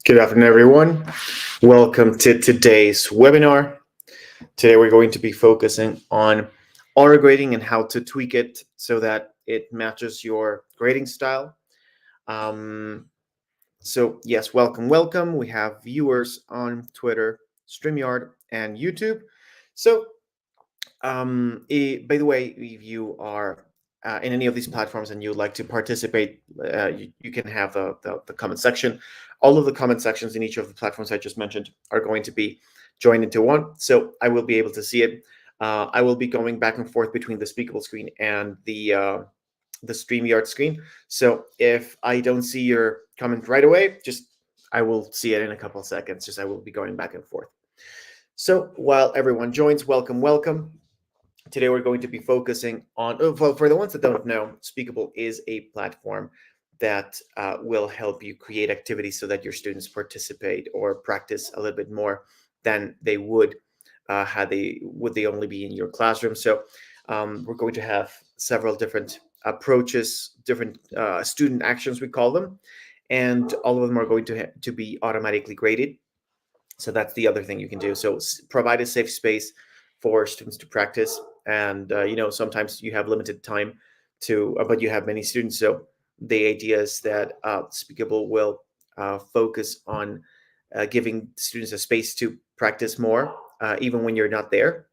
Good afternoon, everyone. Welcome to today's webinar. Today, we're going to be focusing on auto grading and how to tweak it so that it matches your grading style. So yes, welcome. We have viewers on Twitter, StreamYard, and YouTube. So by the way, if you are in any of these platforms and you would like to participate, you can have the comment section. All of the comment sections in each of the platforms I just mentioned are going to be joined into one, so I will be able to see it. I will be going back and forth between the Speakable screen and the StreamYard screen. So if I don't see your comment right away, I will see it in a couple of seconds. I will be going back and forth. So while everyone joins, welcome. Today, we're going to be focusing on, for the ones that don't know, Speakable is a platform that will help you create activities so that your students participate or practice a little bit more than they would had they only be in your classroom. So we're going to have several different approaches, different student actions, we call them, and all of them are going to be automatically graded. So that's the other thing you can do. So provide a safe space for students to practice. And sometimes you have limited time but you have many students. So the idea is that Speakable will focus on giving students a space to practice more, even when you're not there.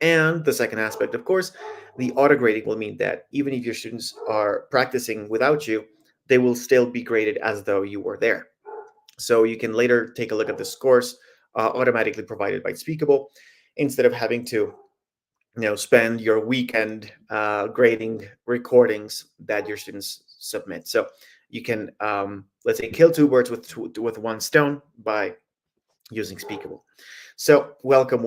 And the second aspect, of course, the auto grading will mean that even if your students are practicing without you, they will still be graded as though you were there. So you can later take a look at the scores automatically provided by Speakable instead of having to spend your weekend grading recordings that your students submit. So you can, let's say, kill two birds with one stone by using Speakable. So welcome.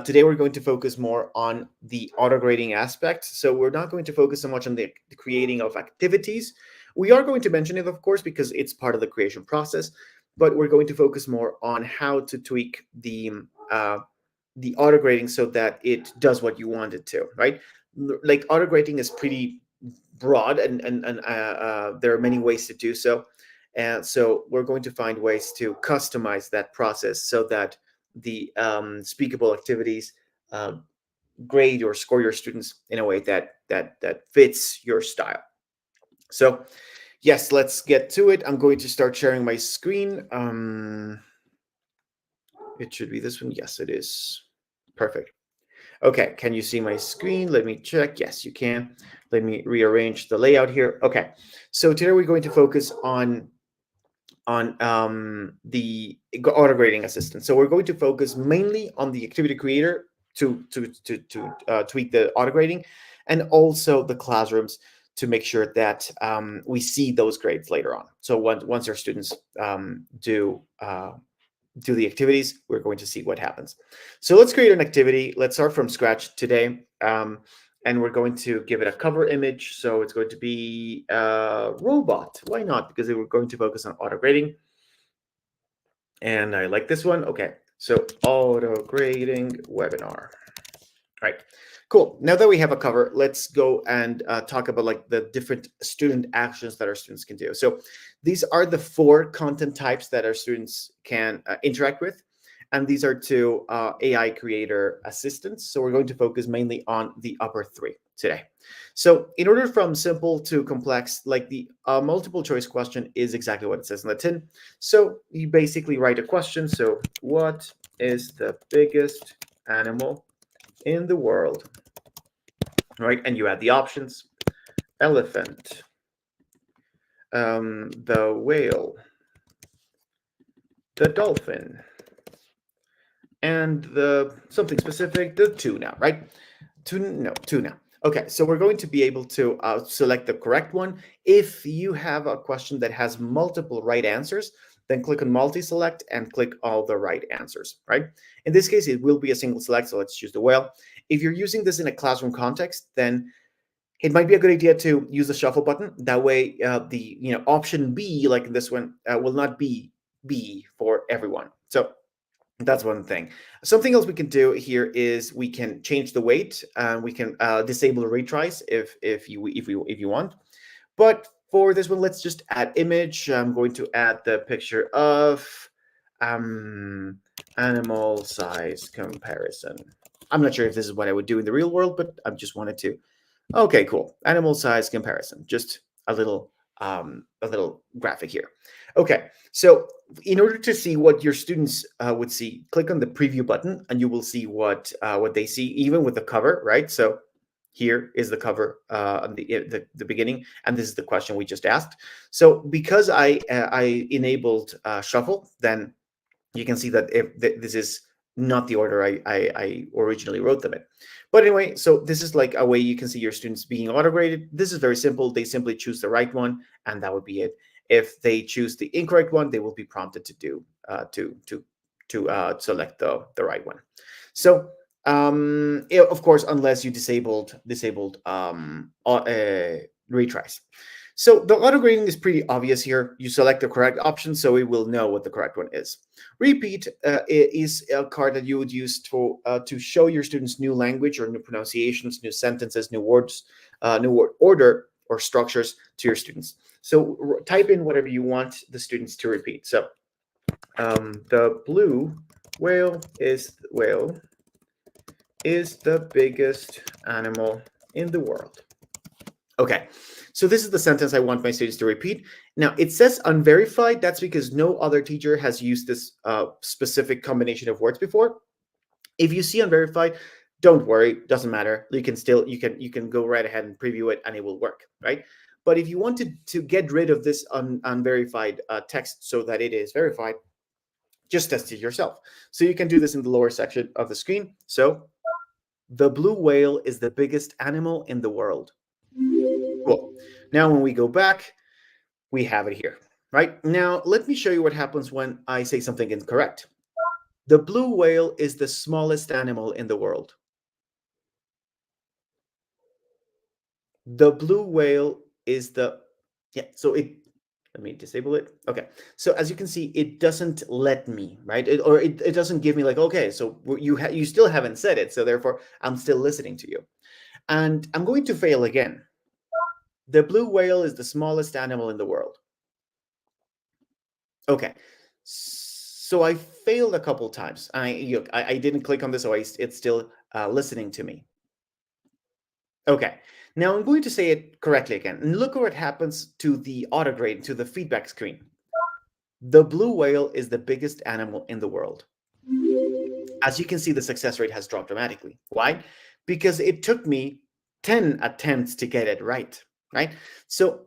Today we're going to focus more on the auto grading aspect. So we're not going to focus so much on the creating of activities. We are going to mention it, of course, because it's part of the creation process, but we're going to focus more on how to tweak the auto grading so that it does what you want it to, right? Like auto grading is pretty broad, and there are many ways to do so. And so we're going to find ways to customize that process so that the Speakable activities grade or score your students in a way that fits your style. So yes, let's get to it. I'm going to start sharing my screen. It should be this one. Yes, it is. Perfect. Okay, can you see my screen? Let me check. Yes, you can. Let me rearrange the layout here. Okay, so today we're going to focus on the auto grading assistant. So we're going to focus mainly on the activity creator to tweak the auto grading, and also the classrooms to make sure that we see those grades later on. So once our students do the activities, we're going to see what happens. So let's create an activity. Let's start from scratch today. And we're going to give it a cover image. So it's going to be a robot. Why not? Because we're going to focus on auto grading. And I like this one. Okay, so auto grading webinar. All right, cool. Now that we have a cover, let's go and talk about like the different student actions that our students can do. So these are the 4 content types that our students can interact with. And these are 2 AI creator assistants. So we're going to focus mainly on the upper 3 today. So in order from simple to complex, like the multiple choice question is exactly what it says in the tin. So you basically write a question. So what is the biggest animal in the world? Right? And you add the options: elephant, the whale, the dolphin, and the something specific, the tuna, right? Tuna. Okay, so we're going to be able to select the correct one. If you have a question that has multiple right answers, then click on multi-select and click all the right answers, right? In this case, it will be a single select, so let's choose the whale. If you're using this in a classroom context, then it might be a good idea to use the shuffle button. That way, the option B, like this one, will not be B for everyone. So that's one thing. Something else we can do here is we can change the weight. We can disable retries if you want. But For this one, let's just add image. I'm going to add the picture of animal size comparison. I'm not sure if this is what I would do in the real world, but I just wanted to. Okay, cool. Animal size comparison. Just a little graphic here. Okay, so in order to see what your students would see, click on the preview button, and you will see what they see, even with the cover, right? So here is the cover on the beginning, and this is the question we just asked. So because I enabled shuffle, then you can see that if this is not the order I originally wrote them in. But anyway, so this is like a way you can see your students being auto-graded. This is very simple. They simply choose the right one, and that would be it. If they choose the incorrect one, they will be prompted to do to select the right one. So of course, unless you disabled retries. So the auto grading is pretty obvious here. You select the correct option, so it will know what the correct one is. Repeat is a card that you would use to show your students new language or new pronunciations, new sentences, new words, new word order or structures to your students. So type in whatever you want the students to repeat. So the blue whale is the biggest animal in the world. Okay, so this is the sentence I want my students to repeat. Now, it says unverified. That's because no other teacher has used this specific combination of words before. If you see unverified, don't worry, doesn't matter. You can go right ahead and preview it and it will work, right? But if you want to get rid of this unverified text so that it is verified, just test it yourself. So you can do this in the lower section of the screen. So the blue whale is the biggest animal in the world. Cool. Now, when we go back, we have it here, right? Now, let me show you what happens when I say something incorrect. The blue whale is the smallest animal in the world. The blue whale is so let me disable it. Okay. So as you can see, it doesn't let me, right? It doesn't give me like, okay, so you still haven't said it. So therefore, I'm still listening to you. And I'm going to fail again. The blue whale is the smallest animal in the world. Okay, so I failed a couple times. I didn't click on this, so it's still listening to me. Okay, now I'm going to say it correctly again. And look what happens to the auto-grade, to the feedback screen. The blue whale is the biggest animal in the world. As you can see, the success rate has dropped dramatically. Why? Because it took me 10 attempts to get it right, right? So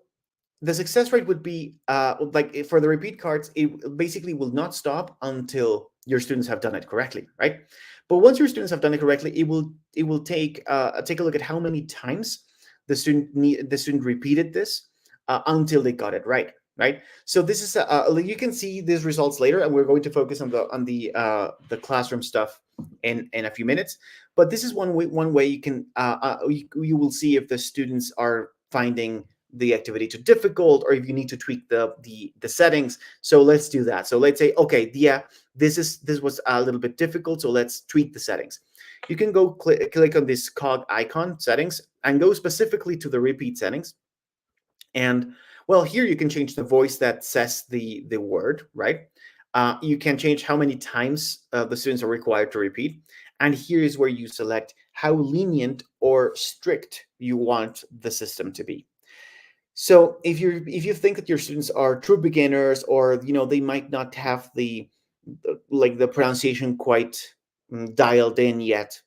the success rate would be like for the repeat cards, it basically will not stop until your students have done it correctly, right? But once your students have done it correctly, it will take a look at how many times the student repeated this until they got it right, right? So this is you can see these results later, and we're going to focus on the classroom stuff in a few minutes. But this is one way you can you will see if the students are finding the activity too difficult, or if you need to tweak the settings. So let's do that. So let's say, okay, yeah, this was a little bit difficult, so let's tweak the settings. You can go click on this cog icon settings and go specifically to the repeat settings. And well, here you can change the voice that says the word, right? You can change how many times the students are required to repeat. And here is where you select how lenient or strict you want the system to be. So if you think that your students are true beginners, or they might not have the pronunciation quite dialed in yet,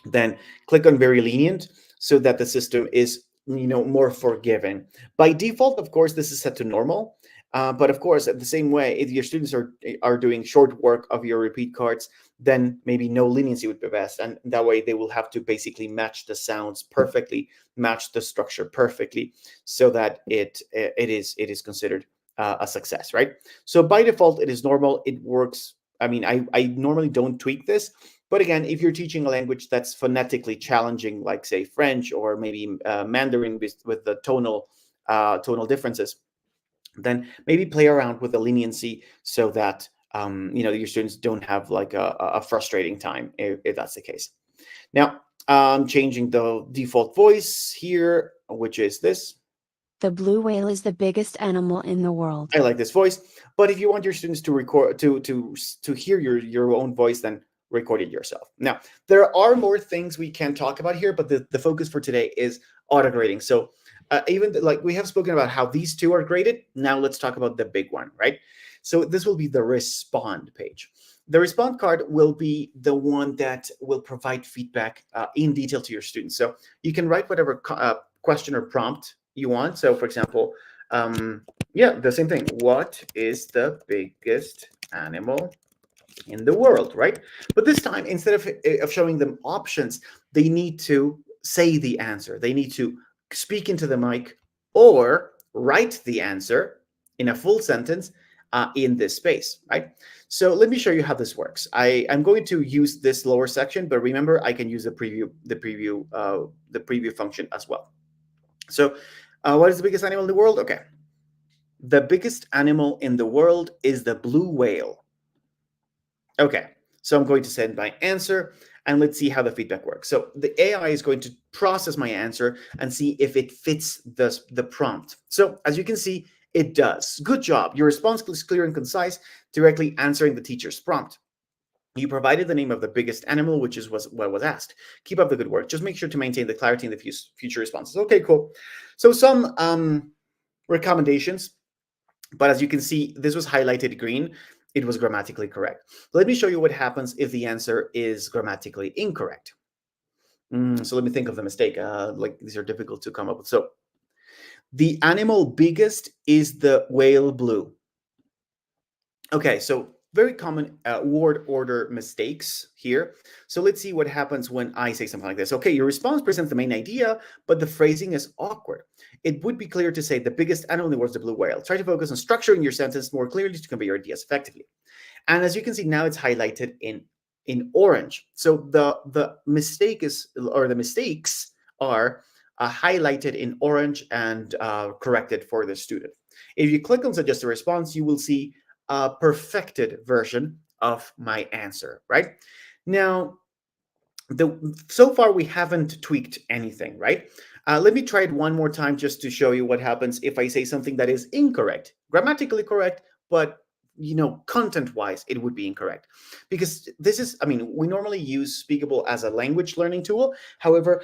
then click on very lenient so that the system is more forgiving. By default, of course, this is set to normal. But of course, at the same way, if your students are doing short work of your repeat cards, then maybe no leniency would be best. And that way they will have to basically match the sounds perfectly, match the structure perfectly, so that it is considered a success, right? So by default, it is normal. It works. I mean, I normally don't tweak this. But again, if you're teaching a language that's phonetically challenging, like say French or maybe Mandarin with the tonal differences, then maybe play around with the leniency so that your students don't have like a frustrating time if that's the case. Now, changing the default voice here, which is this. The blue whale is the biggest animal in the world. I like this voice. But if you want your students to record to hear your own voice, then record it yourself. Now, there are more things we can talk about here, but the focus for today is auto grading. So like we have spoken about how these two are graded. Now let's talk about the big one, right? So this will be the respond page. The respond card will be the one that will provide feedback in detail to your students. So you can write whatever question or prompt you want. So for example, yeah, the same thing. What is the biggest animal in the world, right? But this time, instead of showing them options, they need to say the answer. They need to speak into the mic or write the answer in a full sentence in this space, right? So let me show you how this works. I'm going to use this lower section, but remember, I can use the preview function as well. So what is the biggest animal in the world? Okay. The biggest animal in the world is the blue whale. Okay, so I'm going to send my answer and let's see how the feedback works. So the AI is going to process my answer and see if it fits the prompt. So as you can see, it does. Good job. Your response is clear and concise, directly answering the teacher's prompt. You provided the name of the biggest animal, which is what was asked. Keep up the good work. Just make sure to maintain the clarity in the future responses. Okay, cool. So some recommendations, but as you can see, this was highlighted green. It was grammatically correct. Let me show you what happens if the answer is grammatically incorrect. So let me think of the mistake. Like these are difficult to come up with. So the animal biggest is the whale blue. Okay, so very common word order mistakes here. So let's see what happens when I say something like this. Okay, your response presents the main idea, but the phrasing is awkward. It would be clear to say the biggest animal in the world is the blue whale. Try to focus on structuring your sentence more clearly to convey your ideas effectively. And as you can see, now it's highlighted in orange. So the mistake is, or the mistakes are highlighted in orange and corrected for the student. If you click on suggest a response, you will see a perfected version of my answer, right? Now, so far we haven't tweaked anything, right? Let me try it one more time just to show you what happens if I say something that is incorrect, grammatically correct, but content-wise, it would be incorrect. Because this is, we normally use Speakable as a language learning tool. However,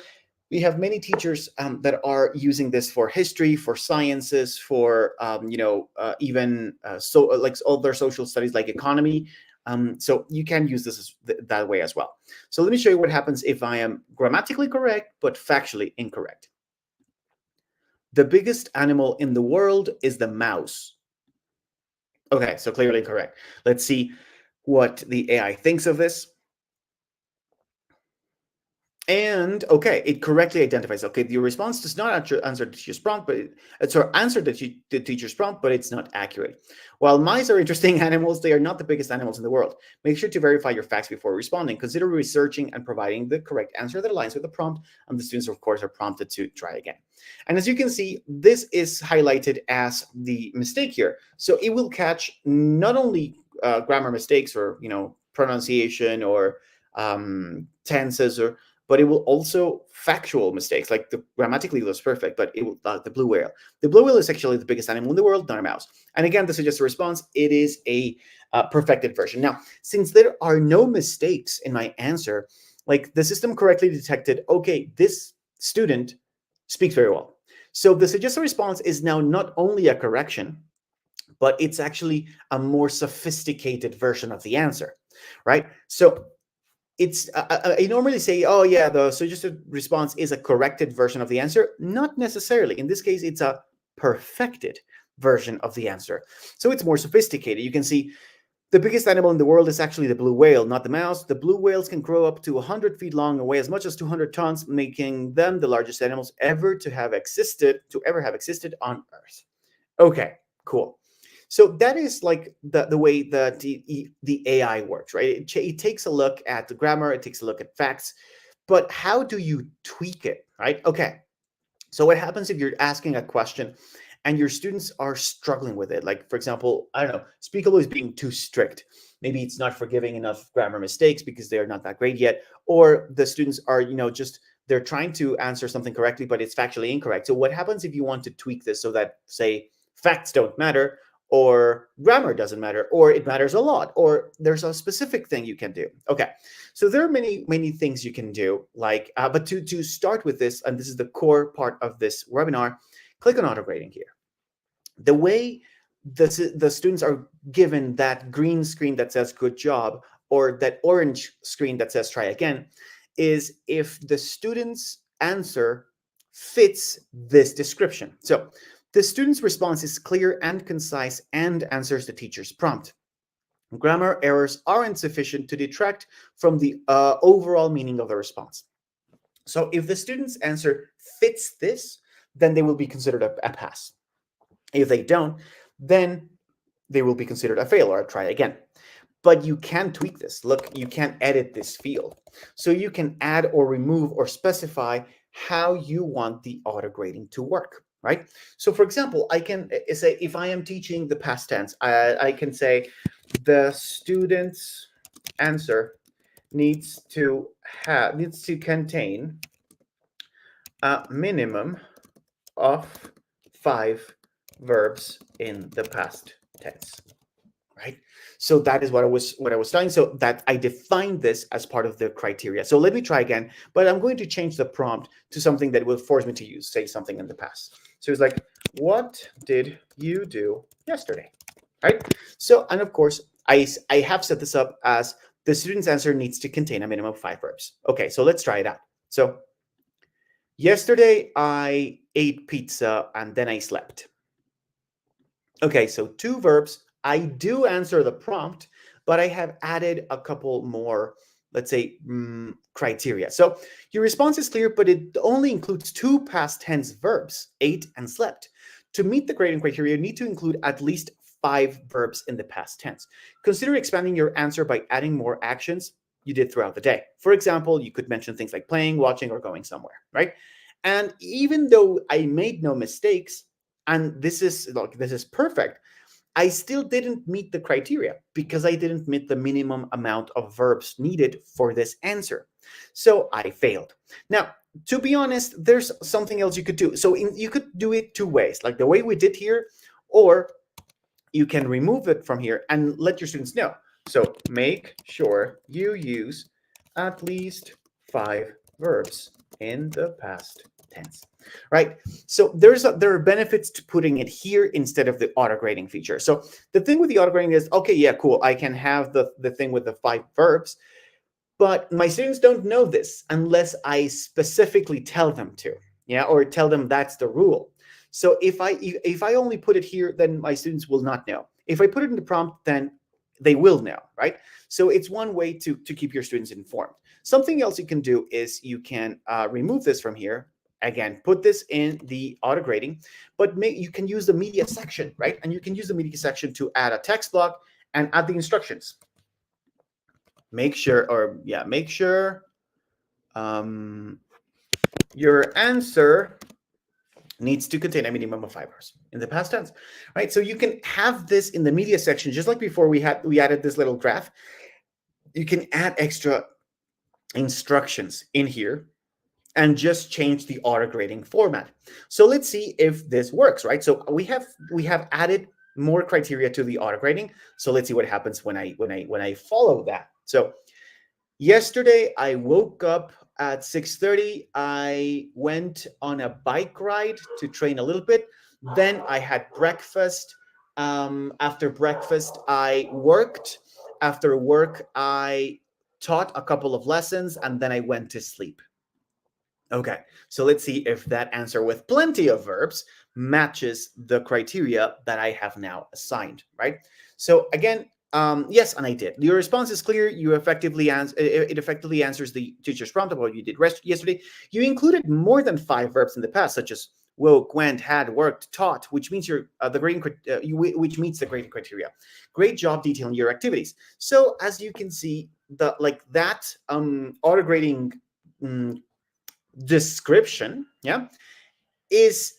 we have many teachers that are using this for history, for sciences, for even like other social studies like economy. So you can use this that way as well. So let me show you what happens if I am grammatically correct but factually incorrect. The biggest animal in the world is the mouse. Okay, so clearly incorrect. Let's see what the AI thinks of this. And okay, it correctly identifies. Okay, your response does not answer the teacher's prompt, but it's answered the teacher's prompt, but it's not accurate. While mice are interesting animals, they are not the biggest animals in the world. Make sure to verify your facts before responding. Consider researching and providing the correct answer that aligns with the prompt, and the students, of course, are prompted to try again. And as you can see, this is highlighted as the mistake here. So it will catch not only grammar mistakes or pronunciation or tenses but it will also factual mistakes, like the grammatically was perfect, but it will the blue whale. The blue whale is actually the biggest animal in the world, not a mouse. And again, to suggest a response, it is a perfected version. Now, since there are no mistakes in my answer, like the system correctly detected, okay, this student speaks very well. So the suggested response is now not only a correction, but it's actually a more sophisticated version of the answer, right? So it's I normally say, oh yeah, the suggested response is a corrected version of the answer. Not necessarily. In this case, it's a perfected version of the answer. So it's more sophisticated. You can see the biggest animal in the world is actually the blue whale, not the mouse. The blue whales can grow up to 100 feet long and weigh as much as 200 tons, making them the largest animals ever to have existed on Earth. Okay, cool. So that is like the way that the AI works, right? It takes a look at the grammar, it takes a look at facts, but how do you tweak it, right? Okay, so what happens if you're asking a question and your students are struggling with it? Like, for example, I don't know, Speakable is being too strict. Maybe it's not forgiving enough grammar mistakes because they are not that great yet, or the students are, just they're trying to answer something correctly, but it's factually incorrect. So what happens if you want to tweak this so that, say, facts don't matter, or grammar doesn't matter, or it matters a lot, or there's a specific thing you can do? Okay, so there are many things you can do, like, but to start with this, and this is the core part of this webinar, click on auto grading here. The way the students are given that green screen that says good job, or that orange screen that says try again, is if the student's answer fits this description. So the student's response is clear and concise and answers the teacher's prompt. Grammar errors aren't sufficient to detract from the overall meaning of the response. So if the student's answer fits this, then they will be considered a pass. If they don't, then they will be considered a fail or a try again. But you can tweak this. Look, you can edit this field. So you can add or remove or specify how you want the auto grading to work, right? So for example, I can say, if I am teaching the past tense, I can say the student's answer needs to contain a minimum of 5 verbs in the past tense, right? So that is what I was telling. So that I defined this as part of the criteria. So let me try again, but I'm going to change the prompt to something that will force me to say something in the past. So it's like, what did you do yesterday? Right? So, and of course, I have set this up as the student's answer needs to contain a minimum of 5 verbs. Okay, so let's try it out. So yesterday I ate pizza and then I slept. Okay, so 2 verbs. I do answer the prompt, but I have added a couple more, let's say, criteria. So your response is clear, but it only includes 2 past tense verbs, ate and slept. To meet the grading criteria, you need to include at least 5 verbs in the past tense. Consider expanding your answer by adding more actions you did throughout the day. For example, you could mention things like playing, watching, or going somewhere, right? And even though I made no mistakes, and this is perfect, I still didn't meet the criteria because I didn't meet the minimum amount of verbs needed for this answer. So I failed. Now, to be honest, there's something else you could do. So you could do it 2 ways, like the way we did here, or you can remove it from here and let your students know. So make sure you use at least 5 verbs in the past tense, right? So there are benefits to putting it here instead of the auto grading feature. So the thing with the auto grading is, okay, yeah, cool. I can have the thing with the 5 verbs, but my students don't know this unless I specifically tell them to, yeah, or tell them that's the rule. So if I only put it here, then my students will not know. If I put it in the prompt, then they will know, right? So it's one way to keep your students informed. Something else you can do is you can remove this from here. Again, put this in the auto grading, but you can use the media section, right? And you can use the media section to add a text block and add the instructions. Make sure your answer needs to contain a minimum of 5 verbs in the past tense, right? So you can have this in the media section, just like before we added this little graph. You can add extra instructions in here and just change the auto grading format. So let's see if this works, right? So we have added more criteria to the auto grading. So let's see what happens when I follow that. So yesterday I woke up at 6:30. I went on a bike ride to train a little bit. Then I had breakfast. After breakfast, I worked. After work, I taught a couple of lessons, and then I went to sleep. Okay, so let's see if that answer with plenty of verbs matches the criteria that I have now assigned, right? So again, yes, and I did. Your response is clear. You effectively it effectively answers the teacher's prompt about what you did yesterday. You included more than 5 verbs in the past, such as woke, went, had, worked, taught, which means which meets the grading criteria. Great job detailing your activities. So as you can see, that auto grading description, yeah, is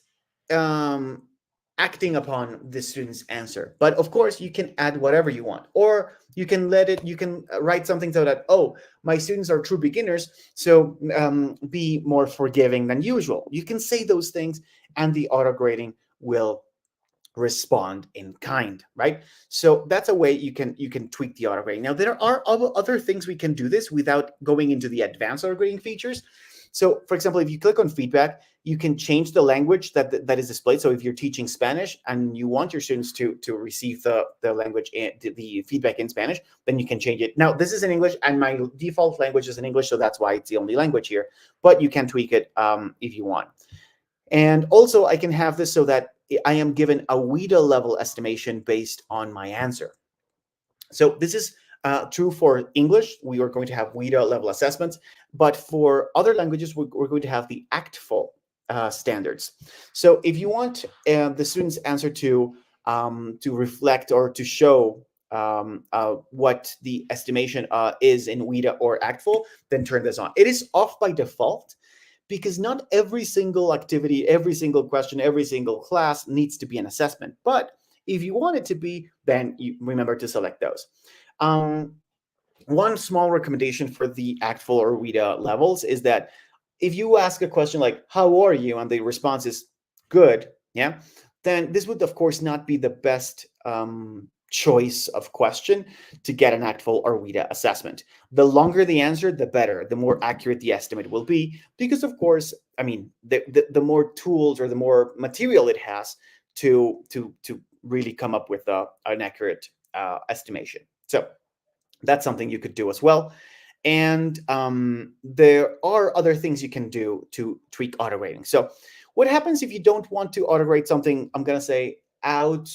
acting upon the student's answer. But of course, you can add whatever you want, or you can write something so that, oh, my students are true beginners, so be more forgiving than usual. You can say those things, and the auto grading will respond in kind, right? So that's a way you can tweak the auto grading. Now, there are other things we can do this without going into the advanced auto grading features. So, for example, if you click on feedback, you can change the language that is displayed. So if you're teaching Spanish and you want your students to receive the language, the feedback in Spanish, then you can change it. Now, this is in English, and my default language is in English, so that's why it's the only language here. But you can tweak it if you want. And also, I can have this so that I am given a WIDA level estimation based on my answer. So this is true for English. We are going to have WIDA level assessments, but for other languages, we're going to have the ACTFL standards. So if you want the student's answer to reflect or to show what the estimation is in WIDA or ACTFL, then turn this on. It is off by default, because not every single activity, every single question, every single class needs to be an assessment. But if you want it to be, then you remember to select those. One small recommendation for the ACTFL or WIDA levels is that if you ask a question like, how are you? And the response is good, yeah, then this would, of course, not be the best choice of question to get an ACTFL or WIDA assessment. The longer the answer, the better, the more accurate the estimate will be, because, of course, I mean, the more tools or the more material it has to really come up with an accurate estimation. So that's something you could do as well. And there are other things you can do to tweak auto grading. So what happens if you don't want to auto grade something, I'm going to say, out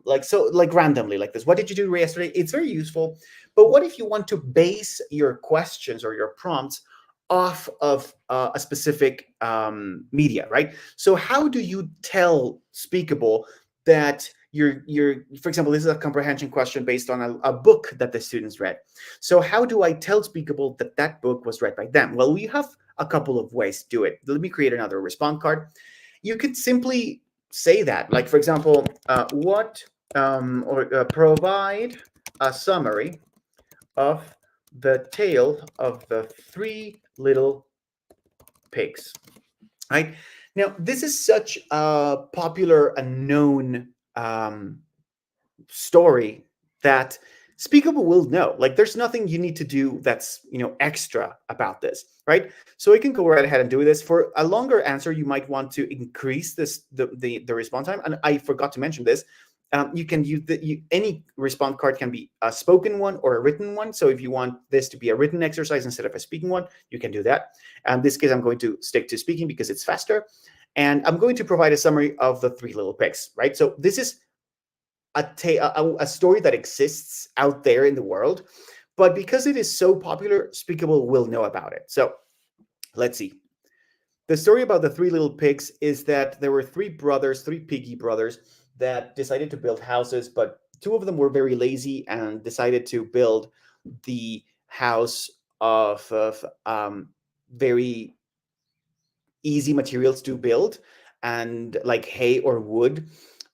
like randomly like this? What did you do yesterday? It's very useful. But what if you want to base your questions or your prompts off of a specific media, right? So how do you tell Speakable that you're, for example, this is a comprehension question based on a book that the students read. So how do I tell Speakable that that book was read by them? Well, we have a couple of ways to do it. Let me create another response card. You could simply say that, like, for example, provide a summary of the tale of the three little pigs, right? Now, this is such a popular and known story that Speakable will know. Like, there's nothing you need to do that's, extra about this, right? So we can go right ahead and do this. For a longer answer, you might want to increase the response time. And I forgot to mention this. You can use any response card can be a spoken one or a written one. So if you want this to be a written exercise instead of a speaking one, you can do that. In this case, I'm going to stick to speaking because it's faster. And I'm going to provide a summary of the three little pigs, right? So this is a story that exists out there in the world, but because it is so popular, Speakable will know about it. So let's see. The story about the three little pigs is that there were three piggy brothers, that decided to build houses, but two of them were very lazy and decided to build the house of very easy materials to build, and like hay or wood,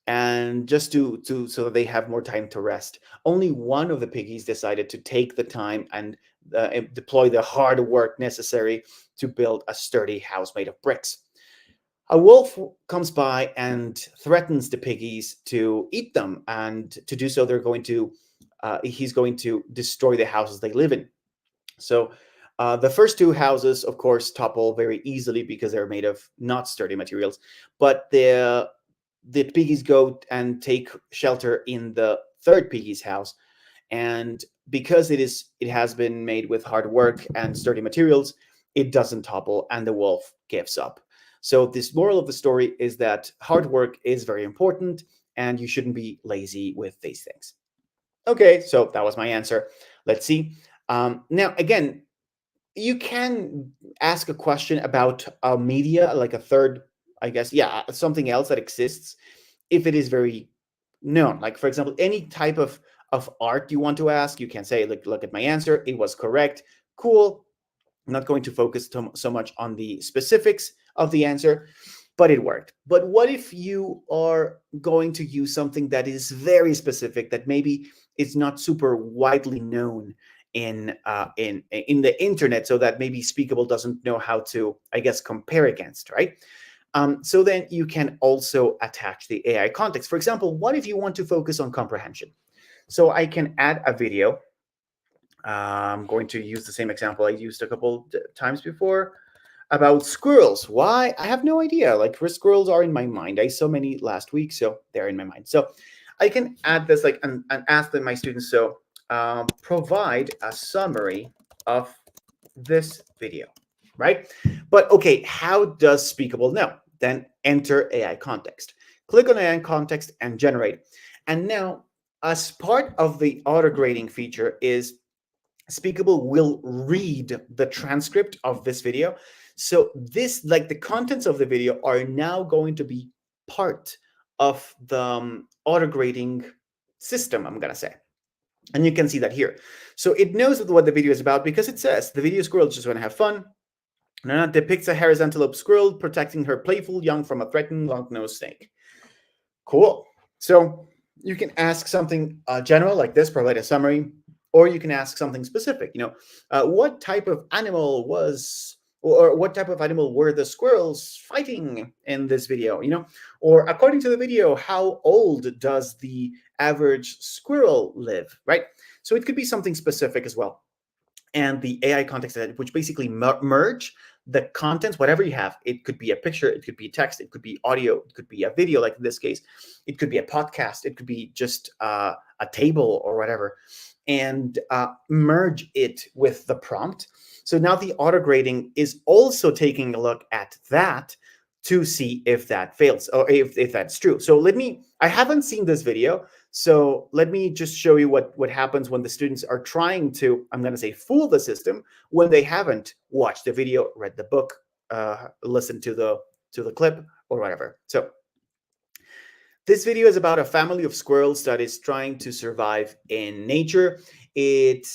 and just so that they have more time to rest. Only one of the piggies decided to take the time and deploy the hard work necessary to build a sturdy house made of bricks. A wolf comes by and threatens the piggies to eat them, and to do so, he's going to destroy the houses they live in. So the first two houses, of course, topple very easily because they're made of not sturdy materials, but the piggies go and take shelter in the third piggy's house, and because it has been made with hard work and sturdy materials, it doesn't topple, and the wolf gives up. So this moral of the story is that hard work is very important, and you shouldn't be lazy with these things. Okay, so that was my answer. Let's see. Now, again, you can ask a question about a media, like a third, I guess, something else that exists, if it is very known. Like, for example, any type of art you want to ask, you can say, look at my answer, it was correct, cool. I'm not going to focus so much on the specifics of the answer. but it worked. But what if you are going to use something that is very specific, that maybe is not super widely known in the internet, so that maybe Speakable doesn't know how to, I guess, compare against, right? So then you can also attach the AI context. For example, what if you want to focus on comprehension? So I can add a video. I'm going to use the same example I used a couple times before about squirrels. Why? I have no idea. Like, squirrels are in my mind. I saw many last week, so they're in my mind. So I can add this, like, and ask my students, so provide a summary of this video, right? But okay, how does Speakable know? Then enter AI context. Click on AI context and generate. And now, as part of the auto grading feature, is Speakable will read the transcript of this video. So this, like, the contents of the video are now going to be part of the auto grading system, I'm gonna say. And you can see that here. So it knows what the video is about because it says the video squirrel just want to have fun. Nana depicts a hairless antelope squirrel protecting her playful young from a threatening long-nosed snake. Cool. So you can ask something general like this, provide a summary, or you can ask something specific. What type of animal was, or what type of animal were the squirrels fighting in this video? Or according to the video, how old does the average squirrel live, right? So it could be something specific as well. And the AI context, which basically merge the contents, whatever you have. It could be a picture, it could be text, it could be audio, it could be a video, like in this case. It could be a podcast, it could be just a table or whatever, and merge it with the prompt. So now the auto grading is also taking a look at that to see if that fails or if that's true. So I haven't seen this video, so let me just show you what happens when the students are trying to, I'm going to say, fool the system when they haven't watched the video, read the book, listened to the clip or whatever. So this video is about a family of squirrels that is trying to survive in nature. It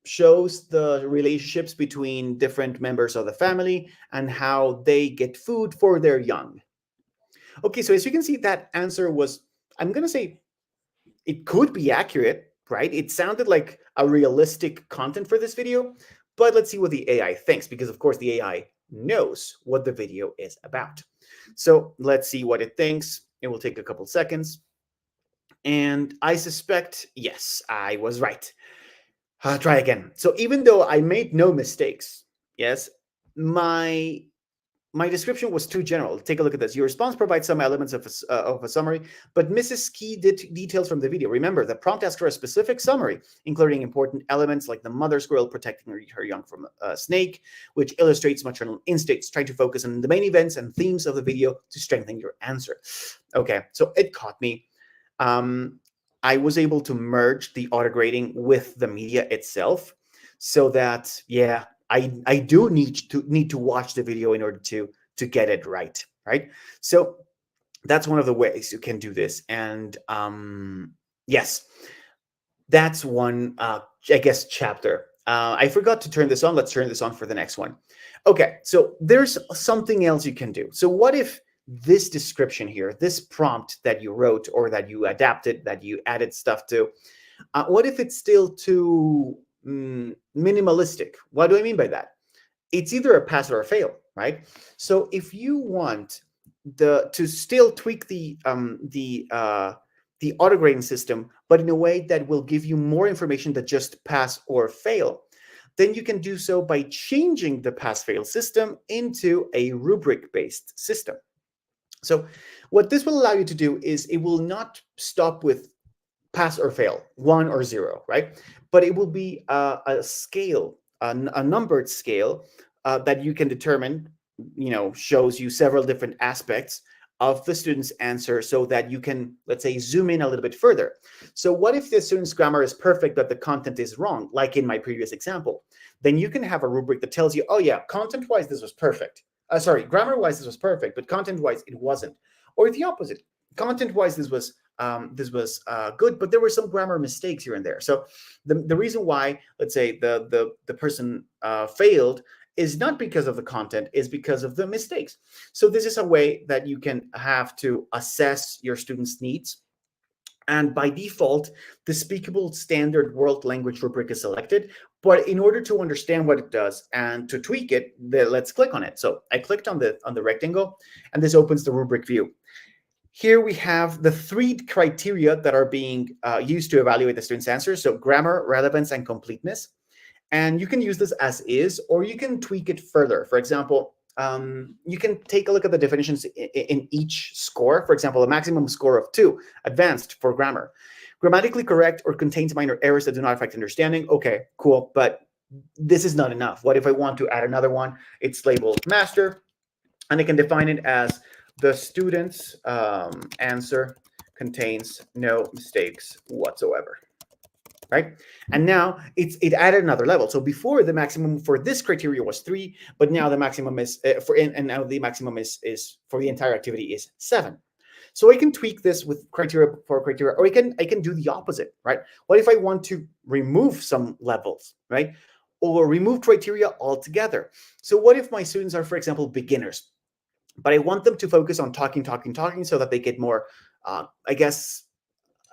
shows the relationships between different members of the family and how they get food for their young. Okay, so as you can see, that answer was, I'm going to say, it could be accurate, right? It sounded like a realistic content for this video, but let's see what the AI thinks, because of course the AI knows what the video is about. So let's see what it thinks. It will take a couple seconds. And I suspect, yes, I was right. Try again. So even though I made no mistakes, yes, my description was too general. Take a look at this. Your response provides some elements of a summary, but misses key details from the video. Remember, the prompt asks for a specific summary, including important elements like the mother squirrel protecting her young from a snake, which illustrates maternal instincts. Try to focus on the main events and themes of the video to strengthen your answer. Okay, so it caught me. I was able to merge the auto grading with the media itself, so that, yeah, I do need to watch the video in order to get it right. So that's one of the ways you can do this. And yes, that's one, I guess, chapter. I forgot to turn this on. Let's turn this on for the next one. Okay, so there's something else you can do. So what if this description here, this prompt that you wrote or that you adapted, that you added stuff to, what if it's still too minimalistic? What do I mean by that? It's either a pass or a fail, right? So if you want to still tweak the auto grading system, but in a way that will give you more information than just pass or fail, then you can do so by changing the pass-fail system into a rubric-based system. So what this will allow you to do is it will not stop with pass or fail, 1 or 0, right? But it will be a scale, a numbered scale that you can determine, shows you several different aspects of the student's answer, so that you can, let's say, zoom in a little bit further. So what if the student's grammar is perfect, but the content is wrong, like in my previous example? Then you can have a rubric that tells you, oh yeah, content-wise, this was perfect. Grammar-wise, this was perfect, but content-wise, it wasn't. Or the opposite. Content-wise, this was good, but there were some grammar mistakes here and there. So the reason why, let's say, the person failed is not because of the content, is because of the mistakes. So this is a way that you can have to assess your students' needs. And by default, the Speakable Standard World Language rubric is selected. But in order to understand what it does and to tweak it, let's click on it. So I clicked on the rectangle, and this opens the rubric view. Here we have the 3 criteria that are being used to evaluate the student's answers. So grammar, relevance, and completeness. And you can use this as is, or you can tweak it further. For example, you can take a look at the definitions in each score. For example, a maximum score of 2, advanced for grammar. Grammatically correct or contains minor errors that do not affect understanding. Okay, cool, but this is not enough. What if I want to add another one? It's labeled master, and I can define it as the student's answer contains no mistakes whatsoever. Right? And now it added another level. So before, the maximum for this criteria was 3, but now the maximum is and now the maximum is for the entire activity is 7. So I can tweak this with criteria for criteria, or I can do the opposite, right? What if I want to remove some levels, right? Or remove criteria altogether? So what if my students are, for example, beginners, but I want them to focus on talking, so that they get more, I guess,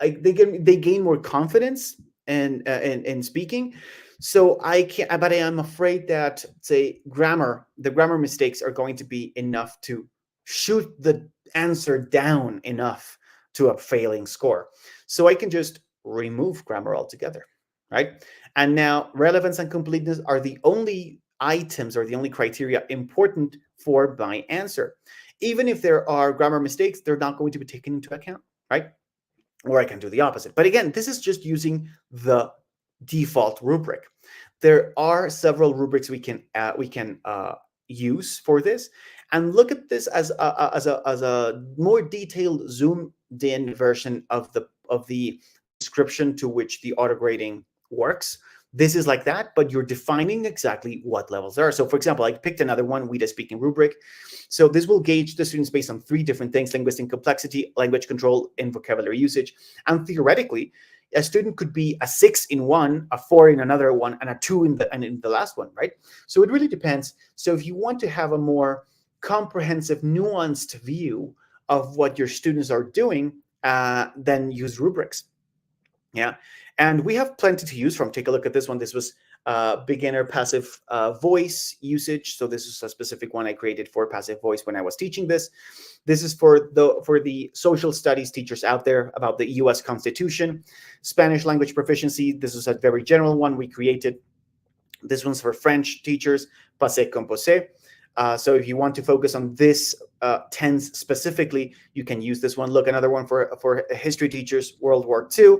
they gain more confidence in speaking. So I can't, but I am afraid that, say, the grammar mistakes are going to be enough to shoot the answer down enough to a failing score. So I can just remove grammar altogether, right? And now relevance and completeness are the only items or the only criteria important for my answer. Even if there are grammar mistakes, they're not going to be taken into account, right? Or I can do the opposite. But again, this is just using the default rubric. There are several rubrics we can use for this, and look at this as a more detailed, zoomed-in version of the description to which the auto grading works. This is like that, but you're defining exactly what levels there are. So for example, I picked another one, WIDA speaking rubric. So this will gauge the students based on 3 different things: linguistic complexity, language control, and vocabulary usage. And theoretically, a student could be a 6 in one, a 4 in another one, and a 2 in the last one, right? So it really depends. So if you want to have a more comprehensive, nuanced view of what your students are doing, then use rubrics. Yeah, and we have plenty to use from. Take a look at this one. This was beginner passive voice usage. So this is a specific one I created for passive voice when I was teaching this. This is for the social studies teachers out there about the U.S. Constitution. Spanish language proficiency. This is a very general one we created. This one's for French teachers, passé composé. So if you want to focus on this tense specifically, you can use this one. Look, another one for history teachers, World War II.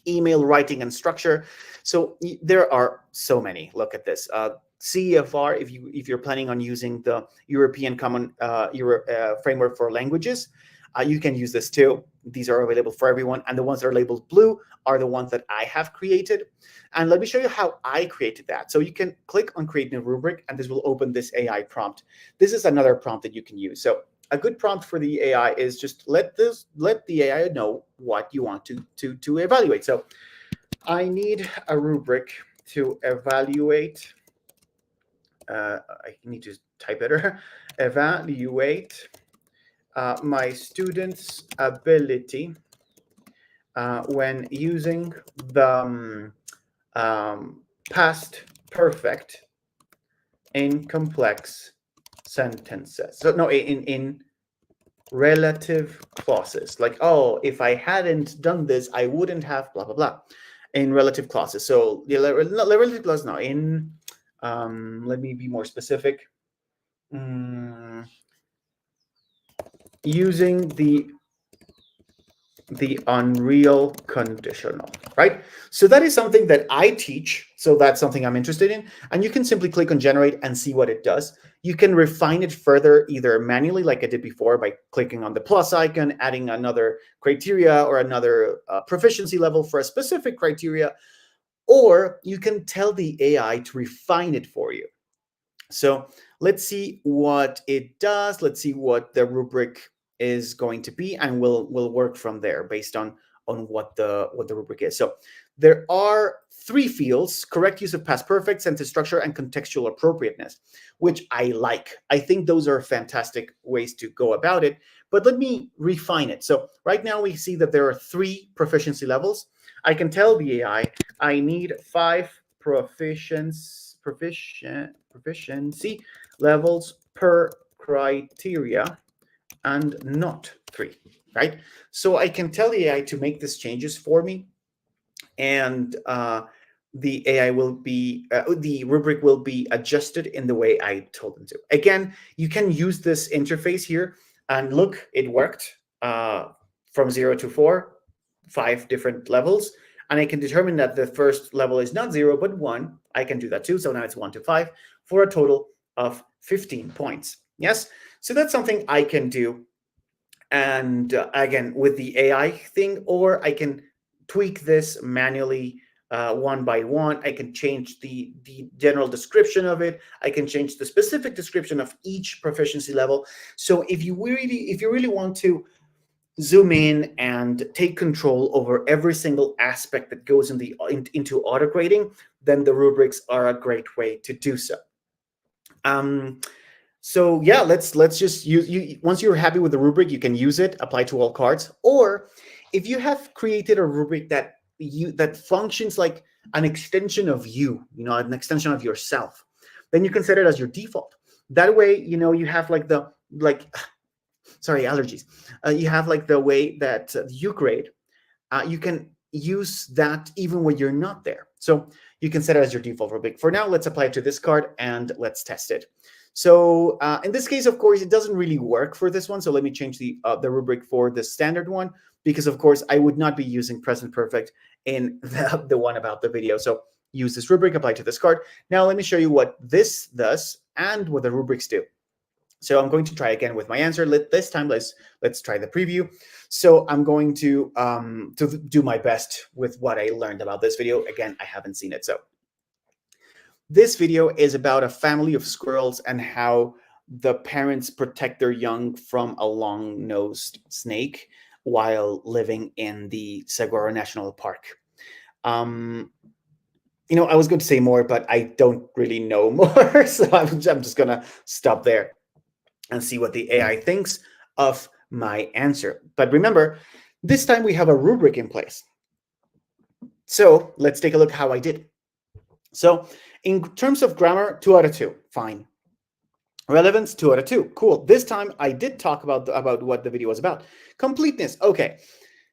Email writing and structure. So there are so many. Look at this. CEFR, if you're planning on using the European Common Framework for Languages, you can use this too. These are available for everyone, and the ones that are labeled blue are the ones that I have created. And let me show you how I created that. So you can click on create new rubric, and this will open this AI prompt. This is another prompt that you can use. So a good prompt for the AI is just let the AI know what you want to evaluate. So I need a rubric to evaluate. I need to type better. Evaluate my students' ability when using the past perfect in complex sentences. So no, in relative clauses. Like, oh, if I hadn't done this, I wouldn't have blah blah blah. In relative clauses. So the relative clause now in let me be more specific. Using the unreal conditional, right? So that is something that I teach. So that's something I'm interested in. And you can simply click on generate and see what it does. You can refine it further, either manually, like I did before, by clicking on the plus icon, adding another criteria or another proficiency level for a specific criteria, or you can tell the AI to refine it for you. So let's see what it does. Let's see what the rubric is going to be, and we'll work from there based on on what the rubric is. So there are 3 fields: correct use of past perfect, sentence structure, and contextual appropriateness, which I like. I think those are fantastic ways to go about it, but let me refine it. So right now we see that there are 3 proficiency levels. I can tell the AI I need 5 proficiency levels per criteria and not 3, right? So I can tell the AI to make these changes for me, and the AI will be, the rubric will be adjusted in the way I told them to. Again, you can use this interface here, and look, it worked from 0 to 4, 5 different levels. And I can determine that the first level is not 0, but 1. I can do that too. So now it's 1 to 5 for a total of 15 points. Yes. So that's something I can do. And again, with the AI thing, or I can tweak this manually one by one. I can change the general description of it. I can change the specific description of each proficiency level. So if you really want to zoom in and take control over every single aspect that goes into auto grading, then the rubrics are a great way to do so. So yeah, let's just use. Once you're happy with the rubric, you can use it, apply to all cards. Or if you have created a rubric that functions like an extension of you, an extension of yourself, then you can set it as your default. That way, you have sorry, allergies. You have the way that you grade. You can use that even when you're not there. So you can set it as your default rubric. For now, let's apply it to this card and let's test it. So in this case, of course, it doesn't really work for this one. So let me change the rubric for the standard one, because of course I would not be using present perfect in the one about the video. So use this rubric, apply to this card. Now let me show you what this does and what the rubrics do. So I'm going to try again with my answer. This time, let's try the preview. So I'm going to do my best with what I learned about this video. Again, I haven't seen it. So this video is about a family of squirrels and how the parents protect their young from a long-nosed snake while living in the Saguaro National Park. I was going to say more, but I don't really know more. So I'm just going to stop there and see what the AI thinks of my answer. But remember, this time we have a rubric in place. So let's take a look how I did. So in terms of grammar, 2 out of 2, fine. Relevance, 2 out of 2, cool. This time I did talk about what the video was about. Completeness, okay.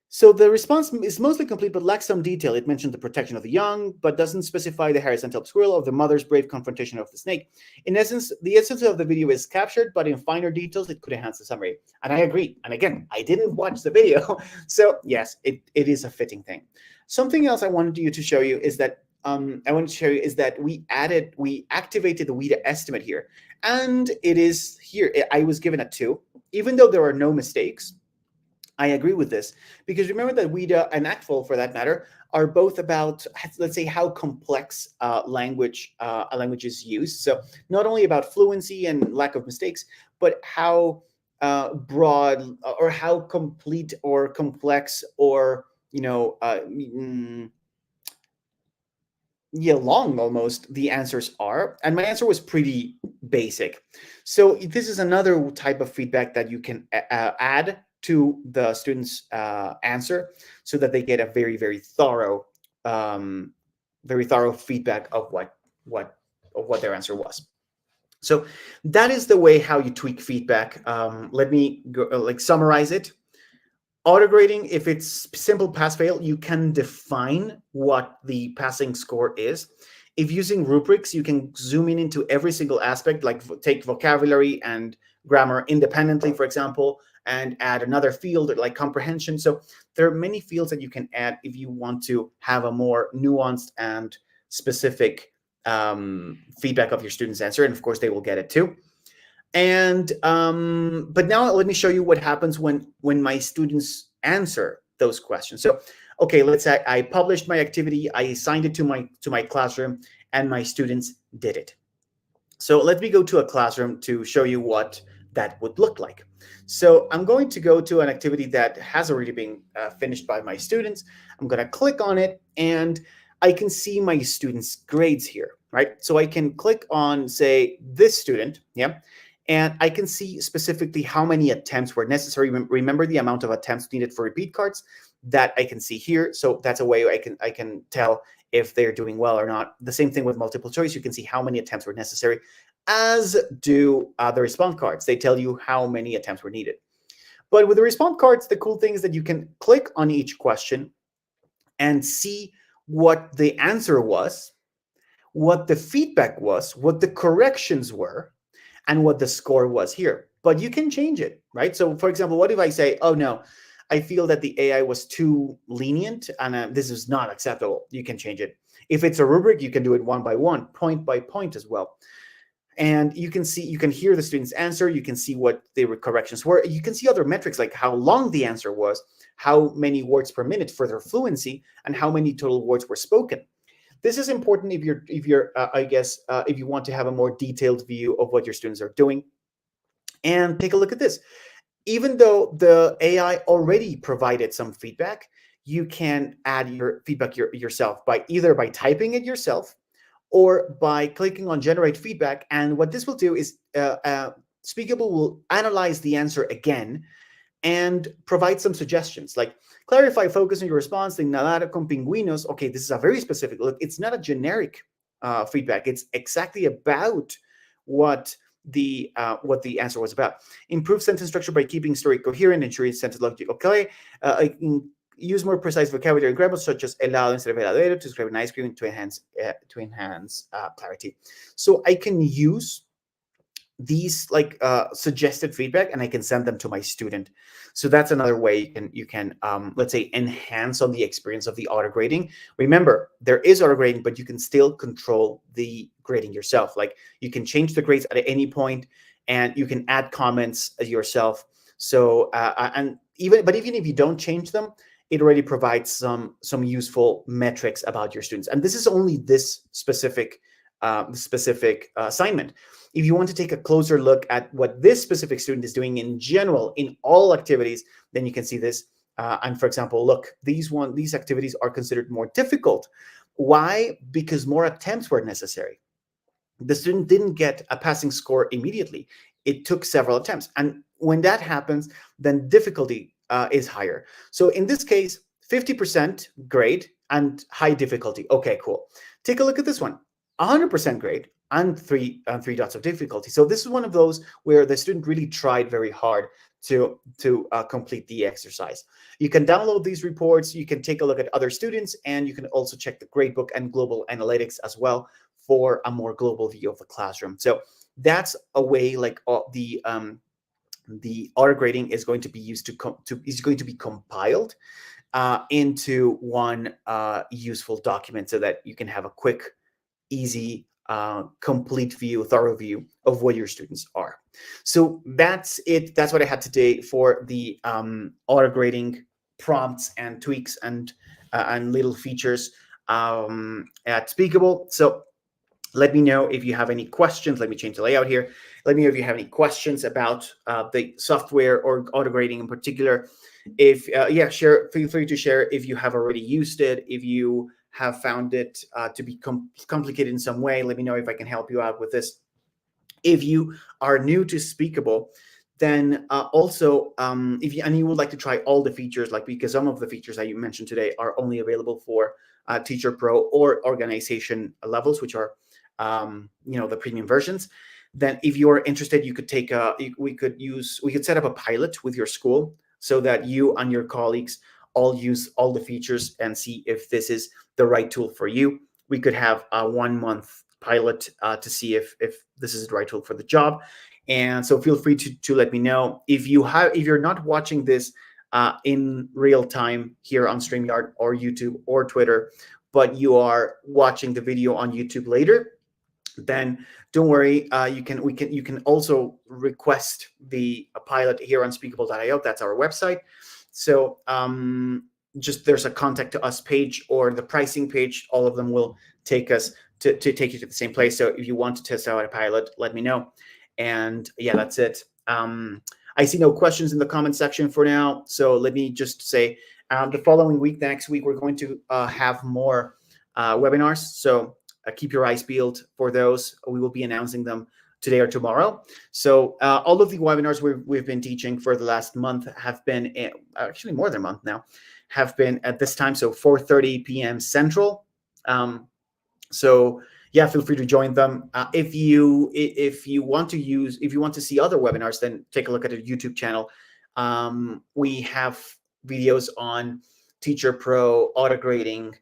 So the response is mostly complete, but lacks some detail. It mentioned the protection of the young, but doesn't specify the Harris antelope squirrel or the mother's brave confrontation of the snake. In essence, the essence of the video is captured, but in finer details, it could enhance the summary. And I agree. And again, I didn't watch the video. So yes, it is a fitting thing. Something else I wanted you to show you is that we activated the WIDA estimate here. And it is here. I was given a 2, even though there are no mistakes. I agree with this, because remember that WIDA and ACTFL, for that matter, are both about, let's say, how complex a language is used. So not only about fluency and lack of mistakes, but how broad or how complete or complex or long almost the answers are. And my answer was pretty basic. So this is another type of feedback that you can add to the student's answer, so that they get a very, very thorough feedback of what their answer was. So that is the way how you tweak feedback. Let me go, summarize it. Auto-grading, if it's simple pass-fail, you can define what the passing score is. If using rubrics, you can zoom in into every single aspect, like take vocabulary and grammar independently, for example, and add another field like comprehension. So there are many fields that you can add if you want to have a more nuanced and specific feedback of your student's answer. And of course, they will get it too. And but now let me show you what happens when my students answer those questions. So okay, let's say I published my activity, I assigned it to my classroom, and my students did it. So let me go to a classroom to show you what that would look like. So I'm going to go to an activity that has already been finished by my students. I'm going to click on it, and I can see my students' grades here, right? So I can click on, say, this student, yeah, and I can see specifically how many attempts were necessary. Remember the amount of attempts needed for repeat cards that I can see here. So that's a way I can tell if they're doing well or not. The same thing with multiple choice. You can see how many attempts were necessary, as do the response cards. They tell you how many attempts were needed. But with the response cards, the cool thing is that you can click on each question and see what the answer was, what the feedback was, what the corrections were, and what the score was here. But you can change it, right? So for example, what if I say, oh no, I feel that the AI was too lenient and this is not acceptable. You can change it. If it's a rubric, you can do it one by one, point by point as well. And you can see, you can hear the student's answer. You can see what the corrections were. You can see other metrics like how long the answer was, how many words per minute for their fluency, and how many total words were spoken. This is important if you're I guess if you want to have a more detailed view of what your students are doing. And take a look at this. Even though the AI already provided some feedback, you can add your feedback yourself by either by typing it yourself or by clicking on generate feedback. And what this will do is Speakable will analyze the answer again and provide some suggestions like clarify, focus on your response, de nadar con pingüinos. Okay, this is a very specific look. It's not a generic feedback. It's exactly about what the answer was about. Improve sentence structure by keeping story coherent, ensuring sentence logic. Okay, use more precise vocabulary and grammar, such as helado instead of heladero, to describe an ice cream to enhance clarity. So I can use these like suggested feedback and I can send them to my student. So that's another way you can let's say enhance on the experience of the auto grading. Remember, there is auto grading, but you can still control the grading yourself. Like you can change the grades at any point and you can add comments yourself. So and even if you don't change them, it already provides some useful metrics about your students. And this is only this specific assignment. If you want to take a closer look at what this specific student is doing in general in all activities, then you can see this. And for example, look, these activities are considered more difficult. Why? Because more attempts were necessary. The student didn't get a passing score immediately. It took several attempts. And when that happens, then difficulty is higher. So in this case, 50% grade and high difficulty. Okay, cool. Take a look at this one. 100% grade and three dots of difficulty. So this is one of those where the student really tried very hard to complete the exercise. You can download these reports. You can take a look at other students, and you can also check the gradebook and global analytics as well for a more global view of the classroom. So that's a way like the auto grading is going to be used is going to be compiled into one useful document so that you can have a quick, easy, complete view, thorough view of what your students are. So that's it. That's what I had today for the auto grading prompts and tweaks and little features at Speakable. So let me know if you have any questions. Let me change the layout here. Let me know if you have any questions about the software or auto grading in particular. If feel free to share if you have already used it. If you have found it to be complicated in some way, let me know if I can help you out with this. If you are new to Speakable, then also if you would like to try all the features, like because some of the features that you mentioned today are only available for Teacher Pro or organization levels, which are the premium versions. Then if you're interested, you could take we could set up a pilot with your school so that you and your colleagues all use all the features and see if this is the right tool for you. We could have a 1-month pilot to see if this is the right tool for the job. And so feel free to let me know if you're not watching this in real time here on StreamYard or YouTube or Twitter, but you are watching the video on YouTube later. Then don't worry. You can also request the pilot here on Speakable.io. That's our website. So just there's a contact to us page or the pricing page. All of them will take us to take you to the same place. So if you want to test out a pilot, let me know. And yeah, that's it. I see no questions in the comment section for now. So let me just say the following week, the next week, we're going to have more webinars. So keep your eyes peeled for those. We will be announcing them today or tomorrow. So all of the webinars we've been teaching for the last month have been, actually more than a month now, have been at this time, so 4:30 p.m. Central. So yeah, feel free to join them. If you want to see other webinars, then take a look at the YouTube channel. We have videos on Teacher Pro, auto-grading,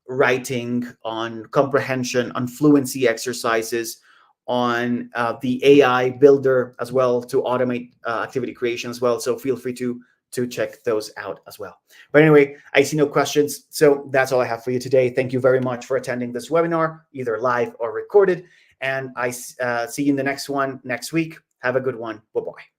writing, on comprehension, on fluency exercises, on the AI builder as well, to automate activity creation as well. So feel free to check those out as well. But anyway, I see no questions. So that's all I have for you today. Thank you very much for attending this webinar, either live or recorded. And I see you in the next one next week. Have a good one. Bye-bye.